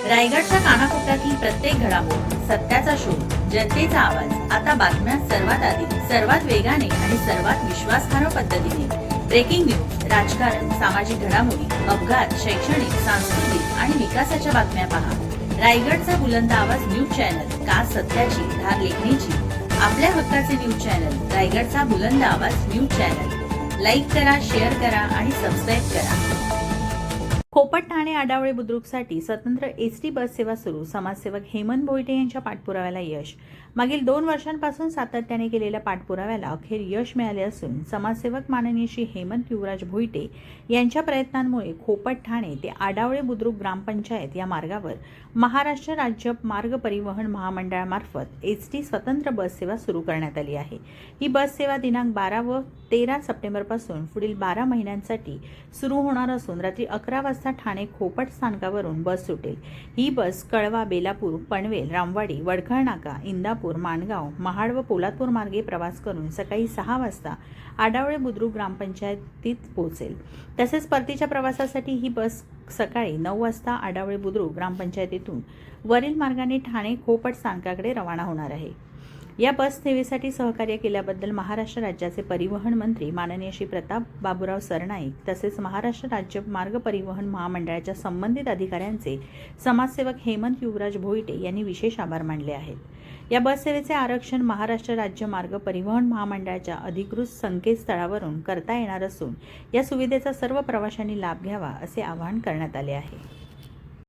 रायगडच्या कानाकोपऱ्यातील प्रत्येक घडामोड, सत्याचा शोध, जनतेचा आवाज. आता बातम्या सर्वात आधी, सर्वात वेगाने आणि सर्वात विश्वासार्ह पद्धतीने. ब्रेकिंग न्यूज, राजकारण, सामाजिक घडामोडी, अपघात, शैक्षणिक, सांस्कृतिक आणि विकासाच्या बातम्या पहा. रायगडचा बुलंद आवाज न्यूज चॅनल, का सत्याची धार लेखणीची. आपल्या हक्काचे न्यूज चॅनल, रायगडचा बुलंद आवाज न्यूज चॅनल. लाईक करा, शेअर करा आणि सबस्क्राईब करा. खोपट ठाणे आडावळे बुद्रुकसाठी स्वतंत्र एसटी बस सेवा सुरू. समाजसेवक हेमंत भोईटे यांच्या पाठपुराव्याला यश. मागील 2 वर्षांपासून सातत्याने केलेल्या पाठपुराव्याला अखेर यश मिळाले असून समाजसेवक माननीय श्री हेमंत युवराज भोईटे यांच्या प्रयत्नांमुळे खोपट ठाणे ते आडावळे बुद्रुक ग्रामपंचायत या मार्गावर महाराष्ट्र राज्य मार्ग परिवहन महामंडळामार्फत एसटी स्वतंत्र बस सेवा सुरू करण्यात आली आहे. ही बस सेवा दिनांक 12 व 13 सप्टेंबरपासून पुढील 12 महिन्यांसाठी सुरू होणार असून रात्री 11 वाजता ठाणे खोपट स्थानकावरून बस सुटेल. ही बस कळवा, बेलापूर, पनवेल, रामवाडी, वडखळ नाका, इंदापूर, माणगाव, महाड व पोलादपूर मार्गे प्रवास करून सकाळी 6 वाजता आडावळे बुद्रुक ग्रामपंचायतीत पोहोचेल. तसेच परतीच्या प्रवासासाठी ही बस सकाळी 9 वाजता आडावळे बुद्रुक ग्रामपंचायतीतून वरील मार्गाने ठाणे खोपट स्थानकाकडे रवाना होणार आहे. या बस सेवेसाठी सहकार्य केल्याबद्दल महाराष्ट्र राज्याचे परिवहन मंत्री माननीय श्री प्रताप बाबूराव सरनाईक तसेच महाराष्ट्र राज्य मार्ग परिवहन महामंडळाच्या संबंधित अधिकाऱ्यांचे समाजसेवक हेमंत युवराज भोईटे यांनी विशेष आभार मानले आहेत. या बस सेवेचे आरक्षण महाराष्ट्र राज्य मार्ग परिवहन महामंडळाच्या अधिकृत संकेतस्थळावरून करता येणार असून या सुविधेचा सर्व प्रवाशांनी लाभ घ्यावा असे आवाहन करण्यात आले आहे.